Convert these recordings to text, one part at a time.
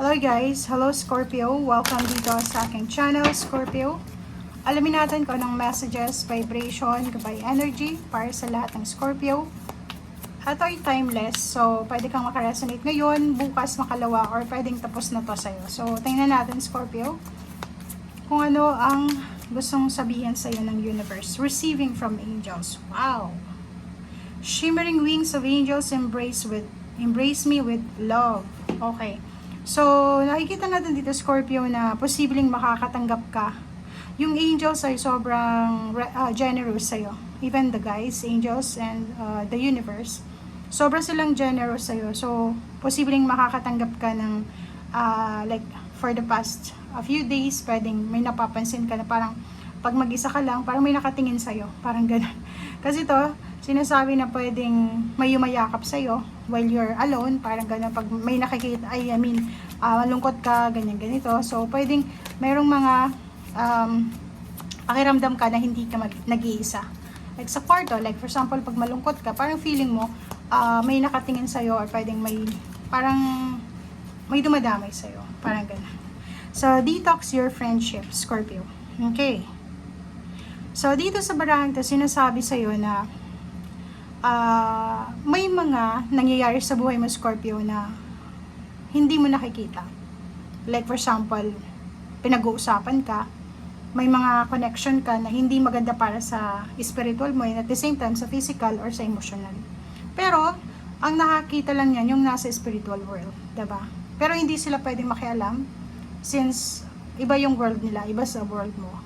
Hello guys! Hello Scorpio! Welcome dito sa aking channel, Scorpio. Alamin natin kung anong messages, vibration, gabay energy para sa lahat ng Scorpio. Ito ay timeless, so pwede kang makaresonate ngayon, bukas makalawa, or pwedeng tapos na to sa'yo. So tingnan natin Scorpio, kung ano ang gustong sabihin sa'yo ng universe. Receiving from angels. Wow! Shimmering wings of angels embrace me with love. Okay. So, nakikita natin dito Scorpio na posibleng makakatanggap ka. Yung angels ay sobrang generous sa'yo. Even the guys, angels and the universe, sobra silang generous sa'yo. So, posibleng makakatanggap ka ng like for the past a few days, pwedeng may napapansin ka na parang pag mag-isa ka lang, parang may nakatingin sa'yo. Parang ganun. Kasi to, sinasabi na pwedeng may yumayakap sa'yo while you're alone, parang gano'n, pag may nakikita, malungkot ka, ganyan, ganito. So, pwedeng mayroong mga pakiramdam ka na hindi ka nag-iisa. Like sa kwarto, like for example, pag malungkot ka, parang feeling mo, may nakatingin sa'yo, or pwedeng parang may dumadamay sa'yo, parang gano'n. So, detox your friendship, Scorpio. Okay. So, dito sa barang to, sinasabi sa'yo na may mga nangyayari sa buhay mo, Scorpio, na hindi mo nakikita. Like for example, pinag-uusapan ka, may mga connection ka na hindi maganda para sa spiritual mo, and at the same time sa physical or sa emotional. Pero ang nakakita lang yan yung nasa spiritual world, diba? Pero hindi sila pwedeng makialam since iba yung world nila, iba sa world mo.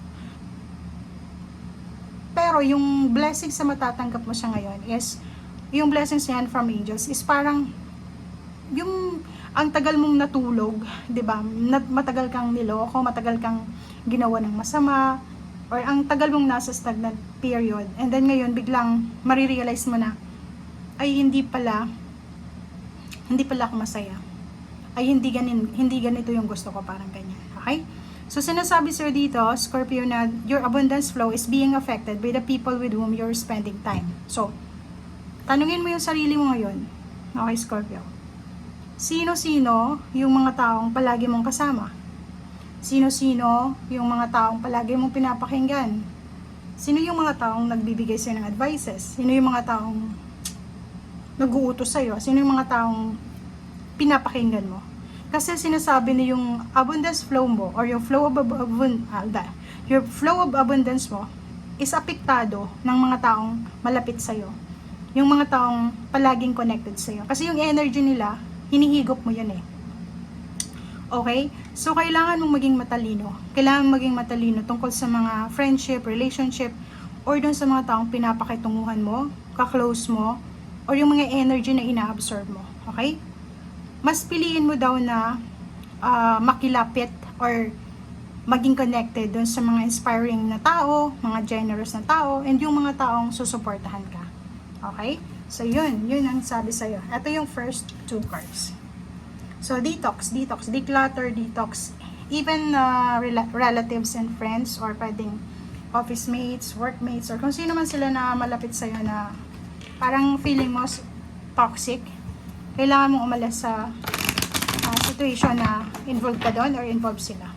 Pero yung blessings na matatanggap mo siya ngayon is, yung blessings yan from angels is parang, yung ang tagal mong natulog, di ba? Matagal kang niloko, matagal kang ginawa ng masama, or ang tagal mong nasa stagnant period, and then ngayon biglang marirealize mo na, ay hindi pala ako masaya. Ay hindi ganito yung gusto ko, parang ganyan. Okay? So, sinasabi sir dito, Scorpio, na your abundance flow is being affected by the people with whom you're spending time. So, tanungin mo yung sarili mo ngayon. Okay, Scorpio. Sino-sino yung mga taong palagi mong kasama? Sino-sino yung mga taong palagi mong pinapakinggan? Sino yung mga taong nagbibigay sa'yo ng advices? Sino yung mga taong nag-uutos sa'yo? Sino yung mga taong pinapakinggan mo? Kasi sinasabi na yung abundance flow mo, or yung flow of abundance mo is apektado ng mga taong malapit sa'yo. Yung mga taong palaging connected sa'yo. Kasi yung energy nila, hinihigop mo yun eh. Okay? So, kailangan mong maging matalino. Kailangan maging matalino tungkol sa mga friendship, relationship, or dun sa mga taong pinapakitunguhan mo, ka-close mo, or yung mga energy na ina-absorb mo. Okay? Mas piliin mo daw na makilapit or maging connected dun sa mga inspiring na tao, mga generous na tao, and yung mga taong susuportahan ka. Okay? So, yun ang sabi sa'yo. Ito yung first two cards. So, detox, declutter, detox. Even relatives and friends, or pwedeng office mates, workmates, or kung sino man sila na malapit sa'yo na parang feeling mo toxic, kailangan mong umalis sa situation na involved ka doon or involved sila.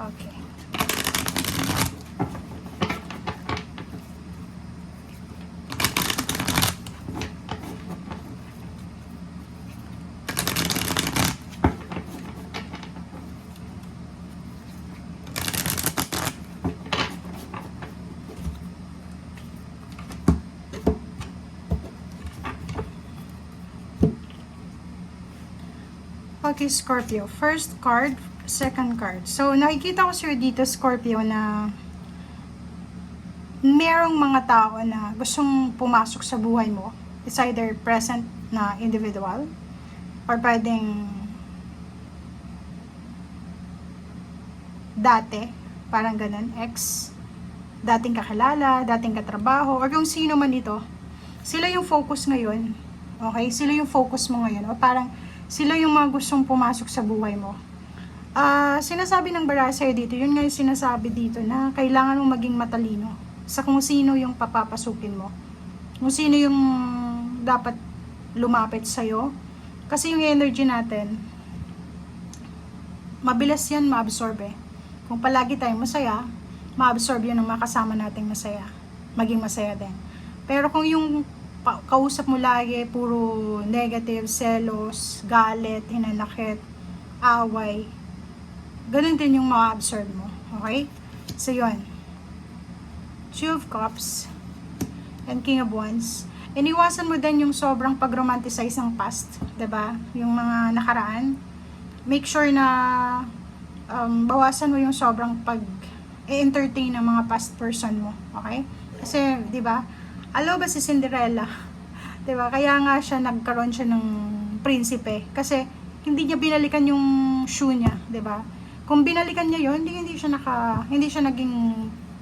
Okay. Okay, Scorpio. First card, second card. So, nakikita ko sir dito, Scorpio, na merong mga tao na gustong pumasok sa buhay mo. It's either present na individual, or pwedeng dati, parang ganun, dating kakilala, dating katrabaho, or kung sino man ito. Sila yung focus ngayon. Okay? Sila yung focus mo ngayon. O parang sila yung mga gustong pumasok sa buhay mo. Sinasabi ng Barasay dito, yun nga yung sinasabi dito na kailangan mong maging matalino sa kung sino yung papapasukin mo. Kung sino yung dapat lumapit sa'yo. Kasi yung energy natin, mabilis yan ma-absorb eh. Kung palagi tayong masaya, ma-absorb yun ng mga kasama nating masaya. Maging masaya din. Pero kung yung kausap mo lagi, puro negative, selos, galit, hinanakit, away, ganun din yung ma-absorb mo. Okay? So yun. Two of Cups and King of Wands. Iniwasan mo din yung sobrang pag-romanticize ng past, 'di ba? Yung mga nakaraan. Make sure na bawasan mo yung sobrang pag-entertain ng mga past person mo, okay? Kasi, 'di ba? Alo ba si Cinderella? 'Di ba? Kaya nga siya nagkaroon siya ng prinsipe kasi hindi niya binalikan yung shoe niya, 'di ba? Kung binalikan niya 'yon, hindi siya naging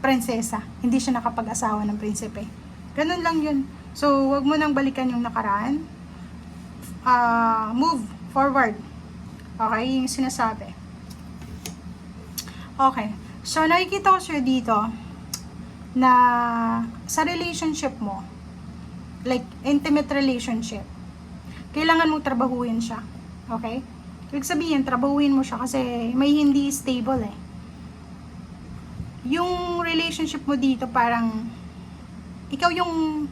prinsesa. Hindi siya nakapag-asawa ng prinsipe. Ganun lang 'yun. So, wag mo nang balikan yung nakaraan. Move forward. Okay, yung sinasabi. Okay. So, nakikita ko siya dito na sa relationship mo, like intimate relationship, kailangan mong trabahuin siya. Okay? Ibig sabihin, trabahuin mo siya kasi may hindi stable eh. Yung relationship mo dito parang ikaw yung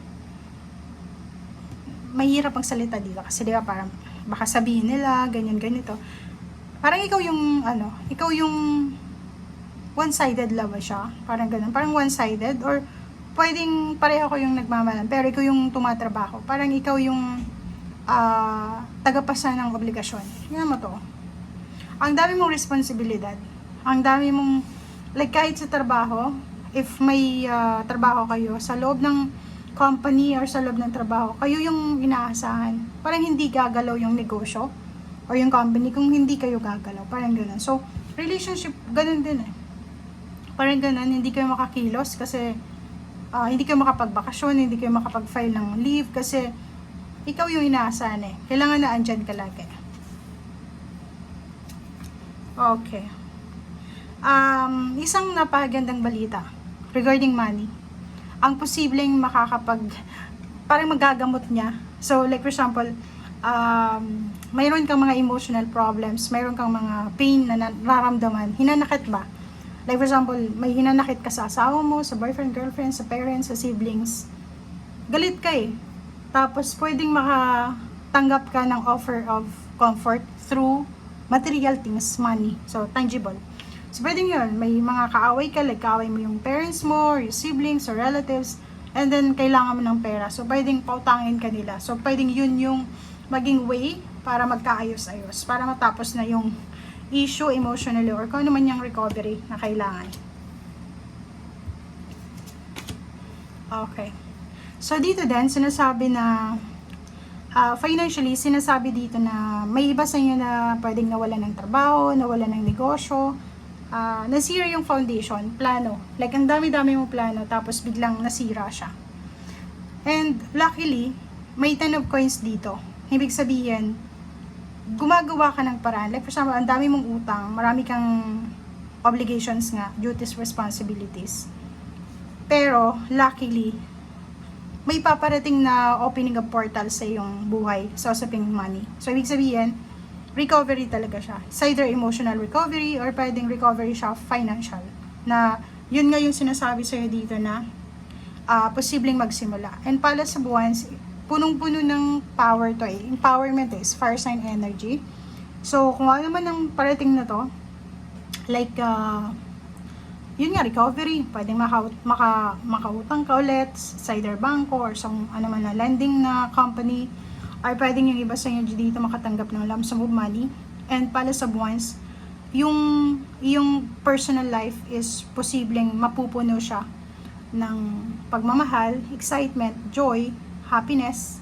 mahirap magsalita dito kasi di ba parang baka sabihin nila ganyan ganito. Parang ikaw yung ikaw yung one-sided love siya. Parang ganun. Parang one-sided or pwedeng pareho ko yung nagmamahalan pero ikaw yung tumatrabaho. Parang ikaw yung tagapasa ng obligasyon. Yan mo to. Ang dami mong responsibilidad. Ang dami mong like kahit sa trabaho, if may trabaho kayo sa loob ng company or sa loob ng trabaho, kayo yung inaasahan. Parang hindi gagalaw yung negosyo or yung company kung hindi kayo gagalaw. Parang gano'n. So, relationship, ganun din eh. Parang gano'n, hindi kayo makakilos kasi hindi kayo makapagbakasyon, hindi kayo makapag-file ng leave kasi ikaw yung inaasahan eh. Kailangan na andyan ka lagi. Okay. Isang napakagandang balita regarding money. Ang posibleng parang magagamot niya. So, like for example, mayroon kang mga emotional problems, mayroon kang mga pain na nararamdaman, hinanakit ba? Like for example, may hinanakit ka sa asawa mo, sa boyfriend, girlfriend, sa parents, sa siblings. Galit ka eh. Tapos, pwedeng makatanggap ka ng offer of comfort through material things, money. So, tangible. So, pwedeng yun, may mga kaaway ka, like kaaway mo yung parents mo, or yung siblings, or relatives, and then kailangan mo ng pera. So, pwedeng pautangin ka nila. So, pwedeng yun yung maging way para magkaayos-ayos, para matapos na yung issue emotionally, or kung ano man yung recovery na kailangan. Okay. So, dito din, sinasabi na, financially, sinasabi dito na may iba sa inyo na pwedeng nawalan ng trabaho, nawalan ng negosyo, nasira yung foundation, plano. Like, ang dami-dami mong plano, tapos biglang nasira siya. And, luckily, may 10 of coins dito. Ibig sabihin, gumagawa ka ng paraan. Like, for example, ang dami mong utang, marami kang obligations nga, duties, responsibilities. Pero, luckily, may paparating na opening of portal sa iyong buhay, sa usaping money. So, ibig sabihin, recovery talaga siya. It's either emotional recovery or pwedeng recovery siya financial. Na yun nga yung sinasabi sa'yo dito na posibleng magsimula. And pala sa buwan, punong-puno ng power to eh. Empowerment is fire sign energy. So kung ano man ang parating na to, like yun nga, recovery. Pwedeng makautang ka ulit sa either banko or sa ano man na lending na company. Or pwedeng yung iba sa inyo dito makatanggap ng lump sum of money. And pala sa buwans, yung personal life is posibleng mapupuno siya ng pagmamahal, excitement, joy, happiness,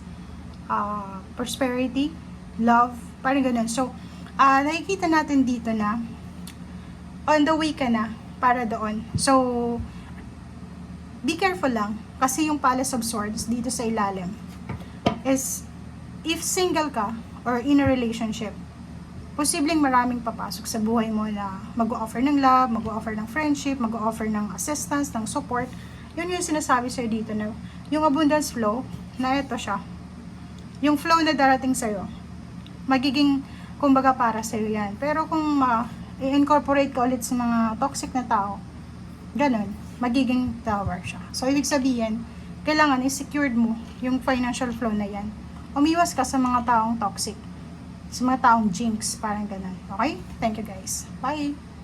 prosperity, love, parang ganun. So, nakikita natin dito na on the way ka na para doon. So, be careful lang kasi yung Palace of Swords dito sa ilalim is if single ka or in a relationship, posibleng maraming papasok sa buhay mo na mag-o-offer ng love, mag-o-offer ng friendship, mag-o-offer ng assistance, ng support. Yun yung sinasabi sa'yo dito na yung abundance flow, na ito siya. yung flow na darating sa'yo, magiging, kumbaga, para sa'yo yan. Pero kung i-incorporate ka ulit sa mga toxic na tao, ganun, magiging tower siya. So, ibig sabihin, kailangan i-secured mo yung financial flow na yan. Umiwas ka sa mga taong toxic, sa mga taong jinx, parang ganun. Okay? Thank you guys. Bye!